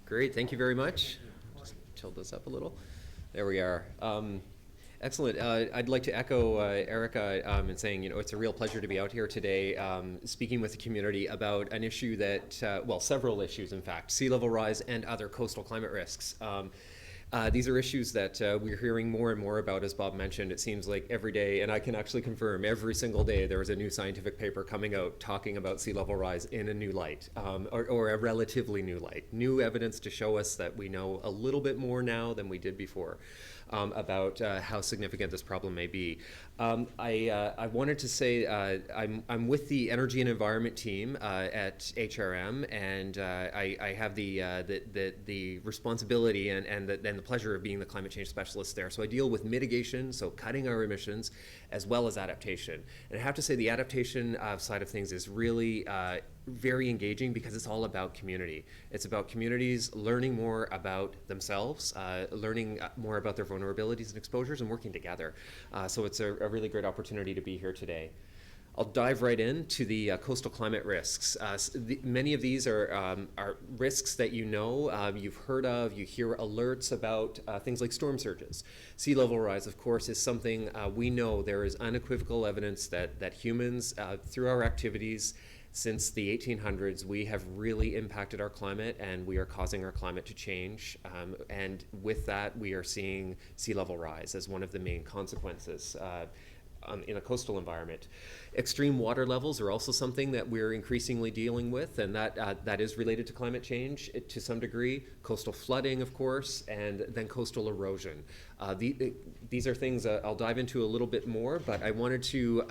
Great, thank you very much. Just tilt this up a little. There we are. Excellent. I'd like to echo Erica in saying, it's a real pleasure to be out here today speaking with the community about an issue that, well, several issues, in fact, sea level rise and other coastal climate risks. These are issues that we're hearing more and more about, as Bob mentioned. It seems like every day, and I can actually confirm every single day, there is a new scientific paper coming out talking about sea level rise in a new light, or a relatively new light. New evidence to show us that we know a little bit more now than we did before about how significant this problem may be. I wanted to say I'm with the Energy and Environment team at HRM, and I have the responsibility and the pleasure of being the climate change specialist there. So I deal with mitigation, so cutting our emissions, as well as adaptation. And I have to say the adaptation side of things is really very engaging because it's all about community. It's about communities learning more about themselves, learning more about their vulnerabilities and exposures, and working together. So it's a really great opportunity to be here today. I'll dive right into the coastal climate risks. Many of these are risks that you've heard of, you hear alerts about things like storm surges. Sea level rise, of course, is something we know there is unequivocal evidence that humans, through our activities since the 1800s, we have really impacted our climate and we are causing our climate to change. And with that, we are seeing sea level rise as one of the main consequences in a coastal environment. Extreme water levels are also something that we're increasingly dealing with, and that is related to climate change to some degree. Coastal flooding, of course, and then coastal erosion. These are things I'll dive into a little bit more, but I wanted to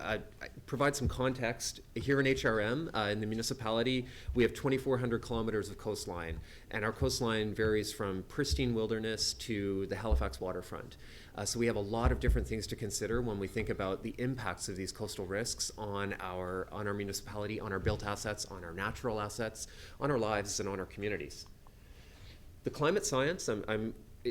provide some context. Here in HRM, in the municipality, we have 2,400 kilometers of coastline, and our coastline varies from pristine wilderness to the Halifax waterfront. So we have a lot of different things to consider when we think about the impacts of these coastal risks on our municipality, on our built assets, on our natural assets, on our lives, and on our communities. The climate science,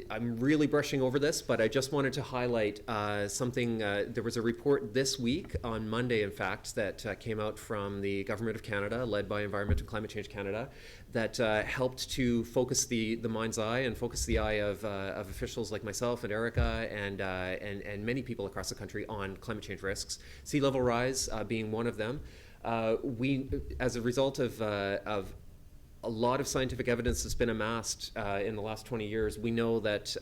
I'm really brushing over this, but I just wanted to highlight something. There was a report this week, on Monday in fact, that came out from the Government of Canada, led by Environment and Climate Change Canada, that helped to focus the mind's eye and focus the eye of officials like myself and Erica and many people across the country on climate change risks, sea level rise being one of them. We, as a result of a lot of scientific evidence that's been amassed in the last 20 years, we know that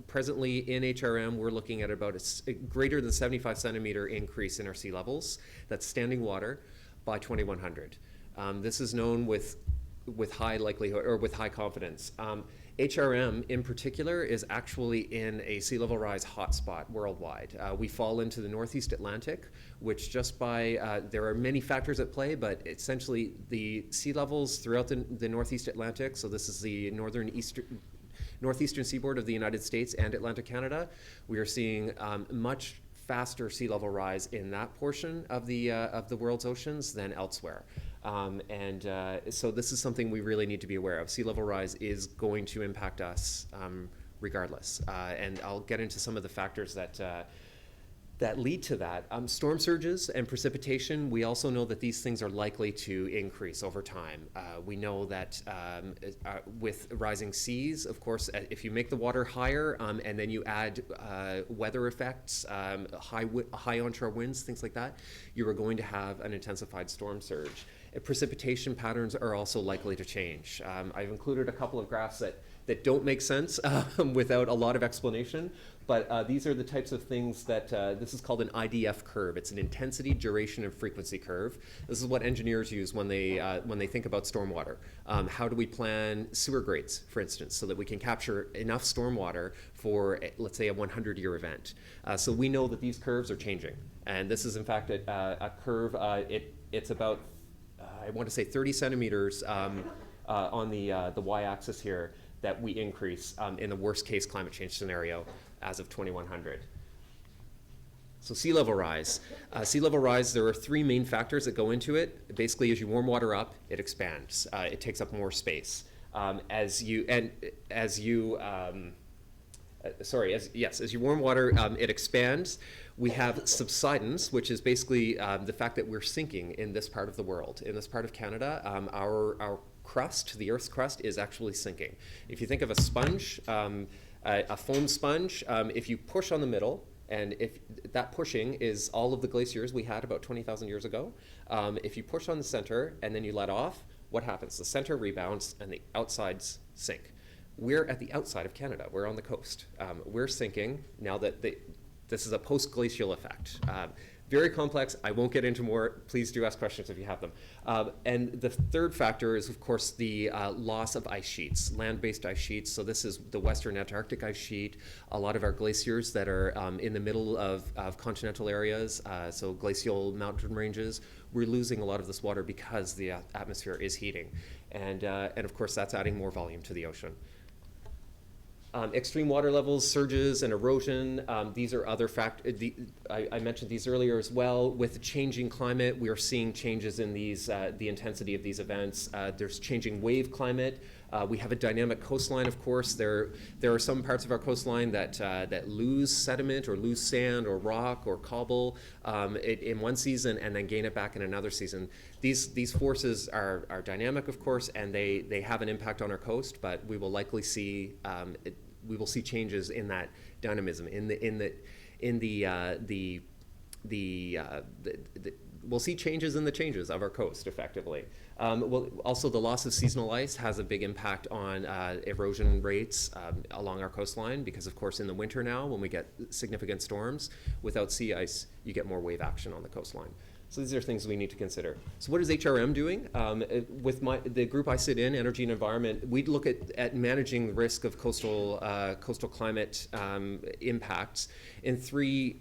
presently in HRM, we're looking at about a greater than 75 centimeter increase in our sea levels. That's standing water by 2100. This is known with high likelihood or with high confidence. HRM in particular is actually in a sea level rise hotspot worldwide. We fall into the Northeast Atlantic, which just by, there are many factors at play, but essentially the sea levels throughout the Northeast Atlantic, so this is the northeastern seaboard of the United States and Atlantic Canada, we are seeing much faster sea level rise in that portion of the world's oceans than elsewhere. So this is something we really need to be aware of. Sea level rise is going to impact us regardless. And I'll get into some of the factors that lead to that. Storm surges and precipitation, we also know that these things are likely to increase over time. We know that with rising seas, of course, if you make the water higher and then you add weather effects, high onshore winds, things like that, you are going to have an intensified storm surge. Precipitation patterns are also likely to change. I've included a couple of graphs that don't make sense without a lot of explanation, but these are the types of things that, this is called an IDF curve. It's an intensity, duration, and frequency curve. This is what engineers use when they think about stormwater. How do we plan sewer grates, for instance, so that we can capture enough stormwater for, let's say, a 100-year event? So we know that these curves are changing, and this is in fact a curve, it's about I want to say 30 centimeters on the y-axis here that we increase in the worst case climate change scenario as of 2100. So sea level rise. Sea level rise, there are three main factors that go into it. Basically, as you warm water up, it expands. It takes up more space. As you warm water, it expands. We have subsidence, which is basically the fact that we're sinking in this part of the world. In this part of Canada, our crust, the Earth's crust, is actually sinking. If you think of a sponge, a foam sponge, if you push on the middle, and if that pushing is all of the glaciers we had about 20,000 years ago, if you push on the center and then you let off, what happens? The center rebounds and the outsides sink. We're at the outside of Canada. We're on the coast. We're sinking now that this is a post-glacial effect. Very complex. I won't get into more. Please do ask questions if you have them. And the third factor is, of course, the loss of ice sheets, land-based ice sheets. So this is the Western Antarctic ice sheet, a lot of our glaciers that are in the middle of continental areas, so glacial mountain ranges. We're losing a lot of this water because the atmosphere is heating. And of course, that's adding more volume to the ocean. Extreme water levels, surges, and erosion. These are other factors. I mentioned these earlier as well. With changing climate, we are seeing changes in these, the intensity of these events. There's changing wave climate. We have a dynamic coastline, of course. There are some parts of our coastline that lose sediment or lose sand or rock or cobble in one season and then gain it back in another season. These forces are dynamic, of course, and they have an impact on our coast, but we will likely see changes in that dynamism, we'll see changes in the changes of our coast, effectively. Also, the loss of seasonal ice has a big impact on erosion rates along our coastline because, of course, in the winter now, when we get significant storms, without sea ice, you get more wave action on the coastline. So these are things we need to consider. So what is HRM doing? With the group I sit in, Energy and Environment, we look at managing the risk of coastal climate impacts in three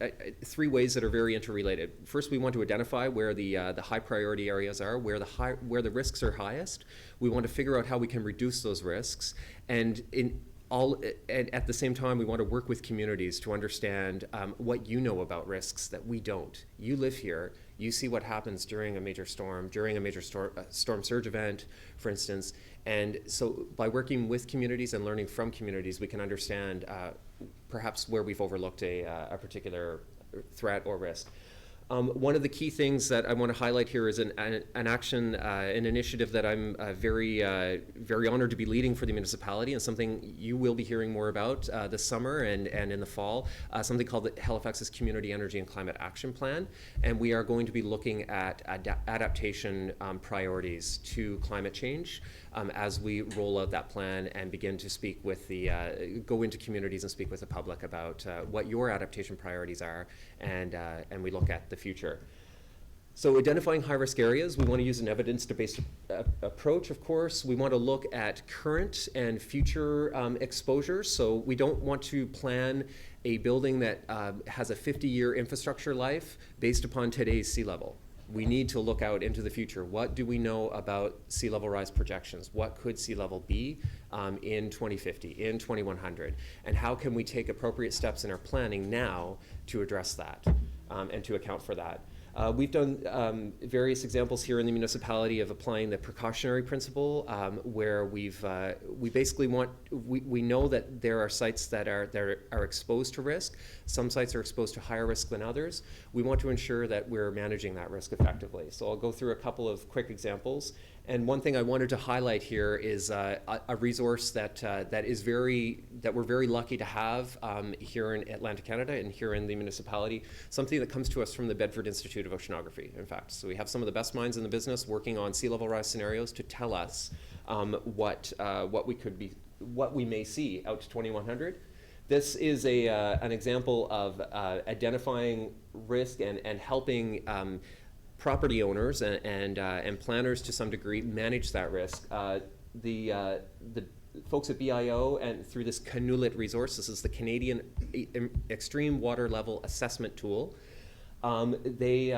ways that are very interrelated. First, we want to identify where the high priority areas are, where the risks are highest. We want to figure out how we can reduce those risks, and at the same time, we want to work with communities to understand what you know about risks that we don't. You live here. You see what happens during a major storm storm surge event, for instance. And so by working with communities and learning from communities, we can understand perhaps where we've overlooked a particular threat or risk. One of the key things that I want to highlight here is an action, an initiative that I'm very honored to be leading for the municipality, and something you will be hearing more about this summer and in the fall, something called the Halifax's Community Energy and Climate Action Plan. And we are going to be looking at adaptation priorities to climate change as we roll out that plan and begin to speak with go into communities and speak with the public about what your adaptation priorities are, and we look at the future. So identifying high-risk areas, we want to use an evidence-based approach, of course. We want to look at current and future exposures. So we don't want to plan a building that has a 50-year infrastructure life based upon today's sea level. We need to look out into the future. What do we know about sea level rise projections? What could sea level be in 2050, in 2100? And how can we take appropriate steps in our planning now to address that and to account for that? We've done various examples here in the municipality of applying the precautionary principle, where we basically we know that there are sites that are exposed to risk. Some sites are exposed to higher risk than others. We want to ensure that we're managing that risk effectively. So I'll go through a couple of quick examples. And one thing I wanted to highlight here is a resource that we're very lucky to have here in Atlantic Canada and here in the municipality, something that comes to us from the Bedford Institute of Oceanography, in fact. So we have some of the best minds in the business working on sea level rise scenarios to tell us what we may see out to 2100. This is an example of identifying risk and helping property owners and planners to some degree manage that risk. The folks at BIO and through this Canulet resource, this is the Canadian Extreme Water Level Assessment Tool, they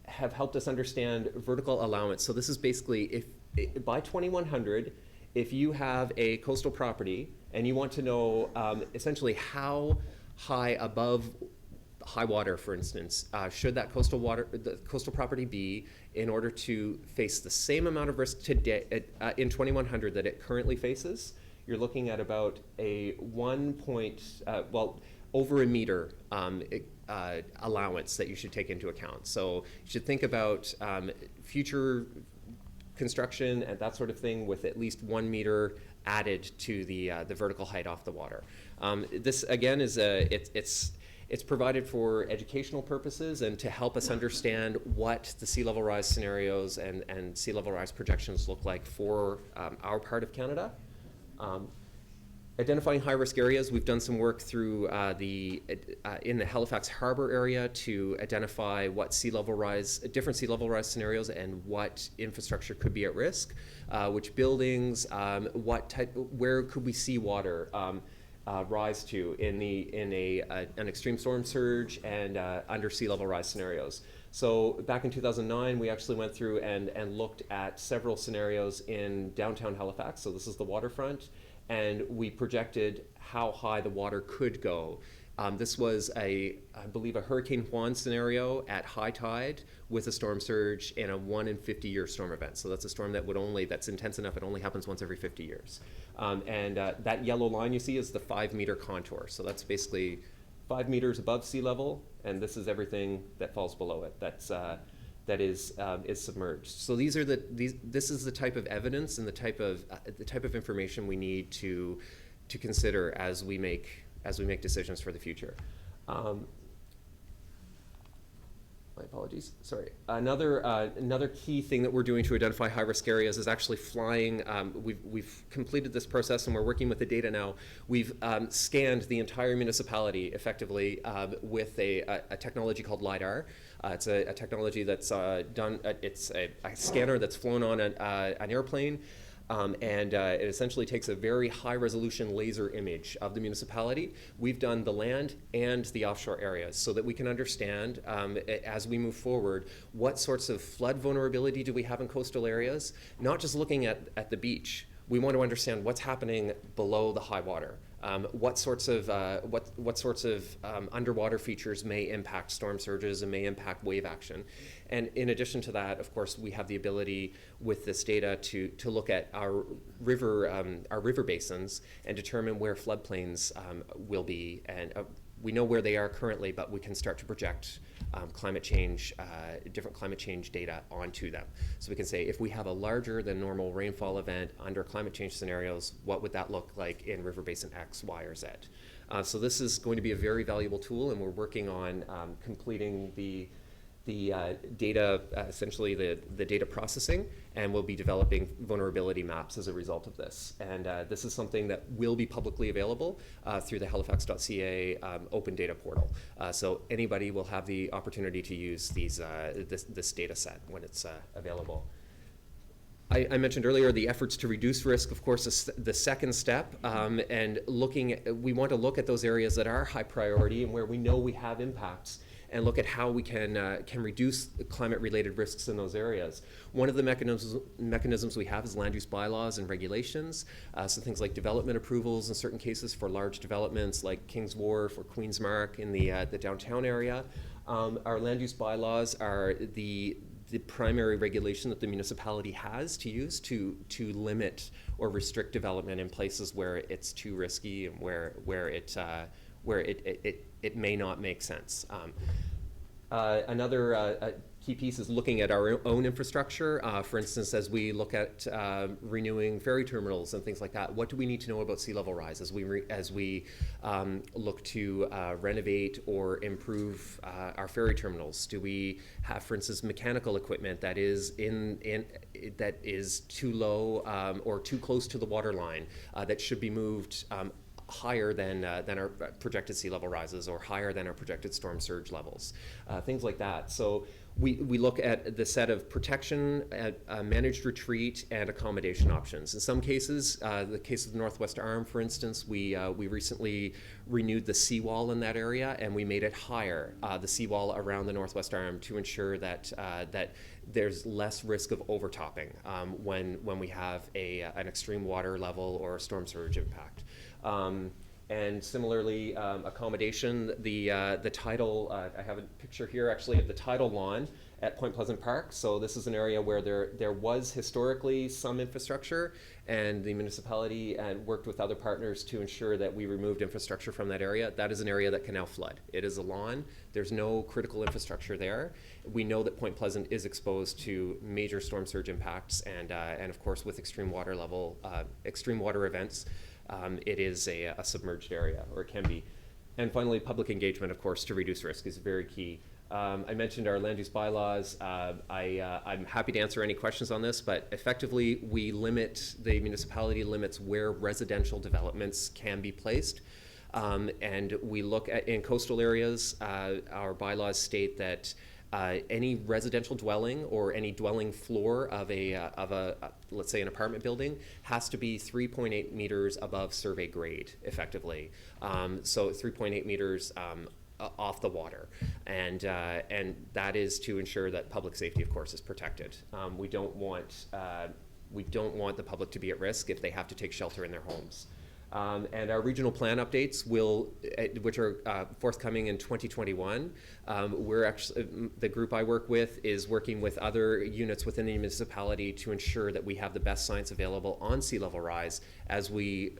have helped us understand vertical allowance. So this is basically by 2100, if you have a coastal property and you want to know essentially how high above high water, for instance, should that the coastal property be in order to face the same amount of risk today in 2100 that it currently faces? You're looking at about a over a meter allowance that you should take into account. So you should think about future construction and that sort of thing with at least 1 meter added to the vertical height off the water. This again is it's provided for educational purposes and to help us understand what the sea level rise scenarios and sea level rise projections look like for our part of Canada. Identifying high-risk areas, we've done some work through in the Halifax Harbor area to identify what different sea level rise scenarios and what infrastructure could be at risk, which buildings, where could we see water rise to in an extreme storm surge and under sea level rise scenarios. So back in 2009, we actually went through and looked at several scenarios in downtown Halifax. So this is the waterfront. And we projected how high the water could go. This was I believe, a Hurricane Juan scenario at high tide with a storm surge in a 1 in 50-year storm event. So that's a storm that's intense enough it only happens once every 50 years. That yellow line you see is the 5-meter contour. So that's basically 5 meters above sea level, and this is everything that falls below it. That is submerged. So this is the type of evidence and the type of information we need to consider as we make decisions for the future. My apologies. Sorry. Another key thing that we're doing to identify high-risk areas is actually flying. We've completed this process and we're working with the data now. We've scanned the entire municipality effectively with a technology called LiDAR. It's a technology that's done. It's a scanner that's flown on an airplane. It essentially takes a very high-resolution laser image of the municipality. We've done the land and the offshore areas so that we can understand, as we move forward, what sorts of flood vulnerability do we have in coastal areas, not just looking at the beach. We want to understand what's happening below the high water. What sorts of underwater features may impact storm surges and may impact wave action. And in addition to that, of course, we have the ability with this data to look at our river basins and determine where floodplains will be. And we know where they are currently, but we can start to project different climate change data onto them. So we can say, if we have a larger than normal rainfall event under climate change scenarios, what would that look like in river basin X, Y, or Z? So this is going to be a very valuable tool, and we're working on completing the data, essentially the data processing, and we'll be developing vulnerability maps as a result of this. And this is something that will be publicly available through the halifax.ca open data portal. So anybody will have the opportunity to use this data set when it's available. I mentioned earlier the efforts to reduce risk, of course, is the second step, and we want to look at those areas that are high priority and where we know we have impacts, and look at how we can reduce climate-related risks in those areas. One of the mechanisms we have is land use bylaws and regulations, so things like development approvals in certain cases for large developments like Kings Wharf or Queen's Mark in the downtown area. Our land use bylaws are the primary regulation that the municipality has to use to limit or restrict development in places where it's too risky and where it may not make sense. Another key piece is looking at our own infrastructure. For instance, as we look at renewing ferry terminals and things like that, what do we need to know about sea level rise as we look to renovate or improve our ferry terminals? Do we have, for instance, mechanical equipment that is that is too low or too close to the water line that should be moved higher than our projected sea level rises or higher than our projected storm surge levels, things like that. So we look at the set of protection, managed retreat, and accommodation options. In some cases, the case of the Northwest Arm, for instance, we recently renewed the seawall in that area, and we made it higher, the seawall around the Northwest Arm, to ensure that there's less risk of overtopping when we have an extreme water level or a storm surge impact. And similarly, accommodation, the tidal, I have a picture here actually of the tidal lawn at Point Pleasant Park. So this is an area where there was historically some infrastructure, and the municipality worked with other partners to ensure that we removed infrastructure from that area. That is an area that can now flood. It is a lawn. There's no critical infrastructure there. We know that Point Pleasant is exposed to major storm surge impacts, and of course with extreme water events, it is a submerged area, or it can be. And finally, public engagement, of course, to reduce risk is very key. I mentioned our land use bylaws. I'm happy to answer any questions on this, but effectively the municipality limits where residential developments can be placed. And we look at, in coastal areas, our bylaws state that any residential dwelling or any dwelling floor of let's say an apartment building has to be 3.8 meters above survey grade, effectively. So 3.8 meters off the water, and that is to ensure that public safety, of course, is protected. We don't want the public to be at risk if they have to take shelter in their homes. And our regional plan updates which are forthcoming in 2021. We're actually, the group I work with is working with other units within the municipality to ensure that we have the best science available on sea level rise as we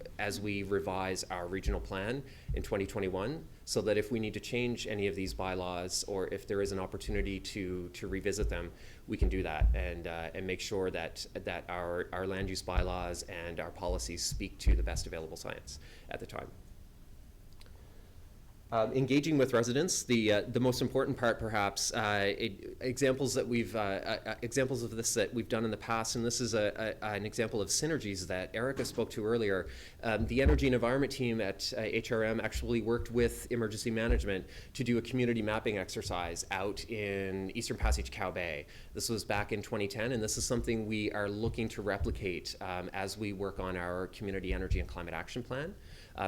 revise our regional plan in 2021, so that if we need to change any of these bylaws, or if there is an opportunity to revisit them, we can do that, and make sure that our land use bylaws and our policies speak to the best available science at the time. Engaging with residents, the most important part, perhaps, examples of this that we've done in the past, and this is an example of synergies that Erica spoke to earlier. The Energy and Environment team at HRM actually worked with emergency management to do a community mapping exercise out in Eastern Passage Cow Bay. This was back in 2010, and this is something we are looking to replicate as we work on our Community Energy and Climate Action Plan.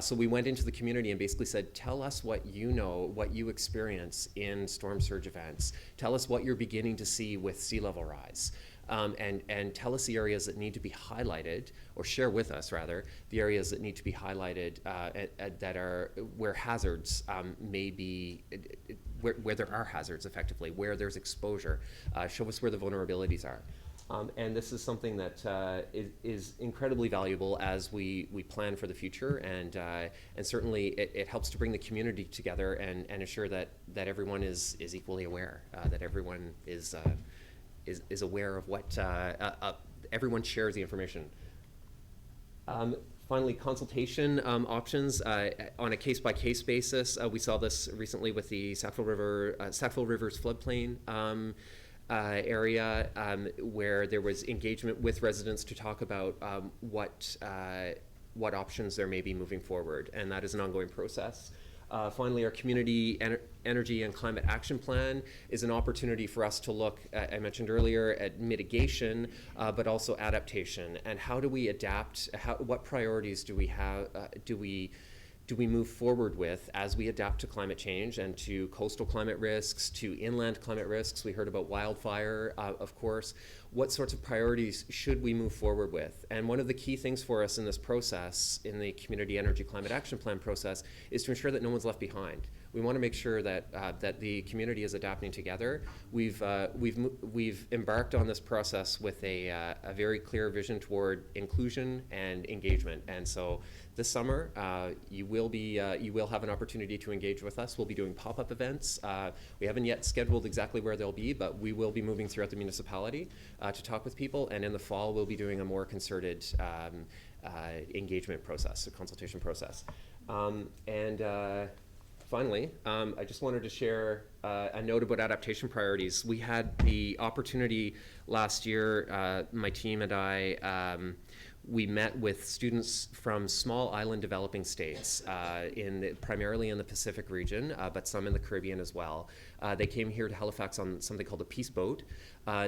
So we went into the community and basically said, tell us what you know, what you experience in storm surge events. Tell us what you're beginning to see with sea level rise. And tell us the areas that need to be highlighted, or share with us, rather, the areas that need to be highlighted that are where hazards may be, where there are hazards, effectively, where there's exposure. Show us where the vulnerabilities are. And this is something that is incredibly valuable as we plan for the future, and certainly it helps to bring the community together and ensure that everyone is equally aware, that everyone is aware of what everyone shares the information. Finally, consultation options on a case-by-case basis. We saw this recently with the Sackville River's floodplain area, where there was engagement with residents to talk about what options there may be moving forward, and that is an ongoing process. Finally, our Community Energy and Climate Action Plan is an opportunity for us to look, I mentioned earlier, at mitigation, but also adaptation, and how do we adapt, what priorities do we have, do we move forward with as we adapt to climate change and to coastal climate risks, to inland climate risks. We heard about wildfire, of course. What sorts of priorities should we move forward with? And one of the key things for us in this process, in the Community Energy Climate Action Plan process, is to ensure that no one's left behind. We want to make sure that that the community is adapting together. We've embarked on this process with a very clear vision toward inclusion and engagement. And so this summer, you will have an opportunity to engage with us. We'll be doing pop-up events. We haven't yet scheduled exactly where they'll be, but we will be moving throughout the municipality to talk with people. And in the fall, we'll be doing a more concerted engagement process, a consultation process. Finally, I just wanted to share a note about adaptation priorities. We had the opportunity last year, my team and I, we met with students from small island developing states, primarily in the Pacific region, but some in the Caribbean as well. They came here to Halifax on something called a Peace Boat.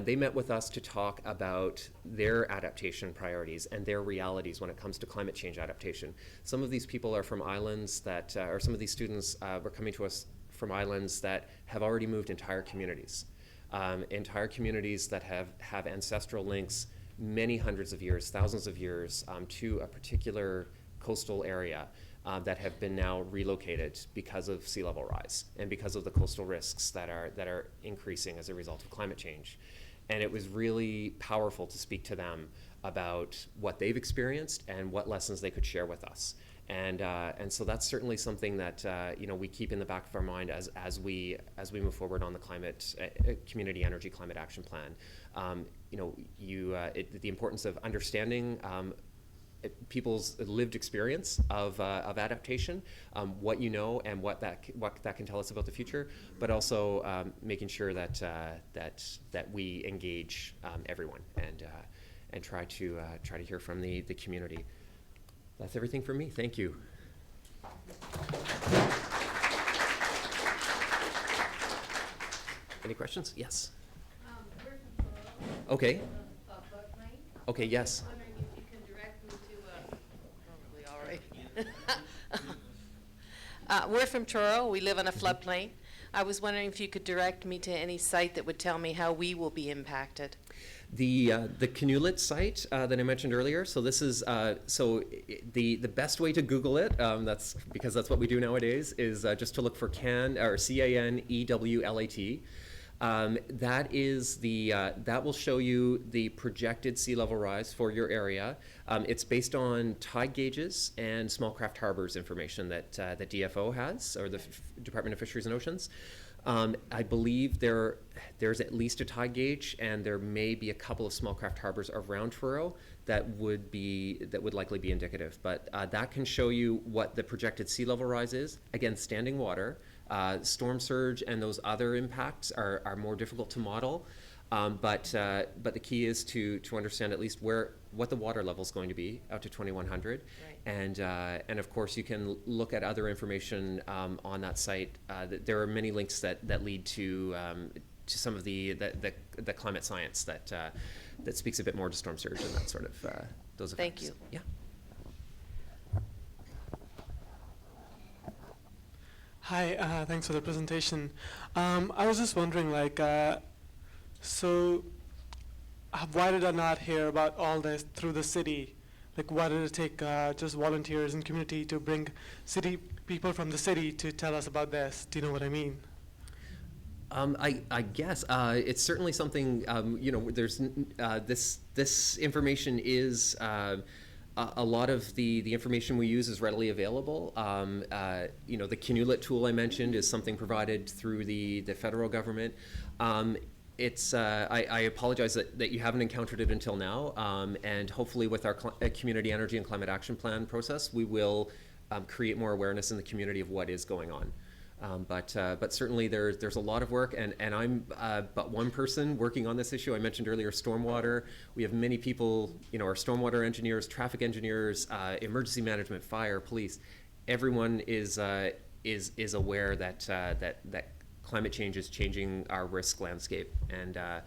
They met with us to talk about their adaptation priorities and their realities when it comes to climate change adaptation. Some of these people are from islands that, or some of these students were coming to us from islands that have already moved entire communities that have ancestral links many hundreds of years, thousands of years, to a particular coastal area. that have been now relocated because of sea level rise and because of the coastal risks that are increasing as a result of climate change. And it was really powerful to speak to them about what they've experienced and what lessons they could share with us. And so that's certainly something that we keep in the back of our mind as we move forward on the climate community energy climate action plan. The importance of understanding people's lived experience of adaptation, what you know and what that can tell us about the future, but also making sure that we engage everyone and try to hear from the community. That's everything from me. Thank you. Any questions? Yes. We're from Toronto. Okay. Floodplain. Okay. Yes. I'm wondering if you can direct me to. Probably all right. We're from Truro. We live on a floodplain. I was wondering if you could direct me to any site that would tell me how we will be impacted. The Canulet site that I mentioned earlier. So this is the best way to Google it. That's because that's what we do nowadays. Is just to look for CANEWLAT. That is that will show you the projected sea level rise for your area. It's based on tide gauges and small craft harbors information that the DFO has, or the Department of Fisheries and Oceans. I believe there's at least a tide gauge, and there may be a couple of small craft harbors around Truro that would likely be indicative. But that can show you what the projected sea level rise is. Again, standing water, storm surge, and those other impacts are more difficult to model. But the key is to understand at least what the water level is going to be out to 2100, Right. And of course you can look at other information on that site. There are many links that lead to some of the climate science that speaks a bit more to storm surge and that sort of those effects. Thank you. Yeah. Hi, thanks for the presentation. I was just wondering, why did I not hear about all this through the city? Like, why did it take just volunteers and community to bring people from the city to tell us about this? Do you know what I mean? I guess it's certainly something. There's this information is. A lot of the information we use is readily available. The Canulet tool I mentioned is something provided through the federal government. I apologize that you haven't encountered it until now, and hopefully with our community energy and climate action plan process, we will create more awareness in the community of what is going on. But certainly there's a lot of work, and I'm but one person working on this issue. I mentioned earlier stormwater. We have many people, our stormwater engineers, traffic engineers, emergency management, fire, police. Everyone is aware that climate change is changing our risk landscape, and I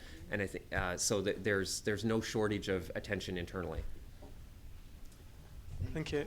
think so that there's no shortage of attention internally. Thank you.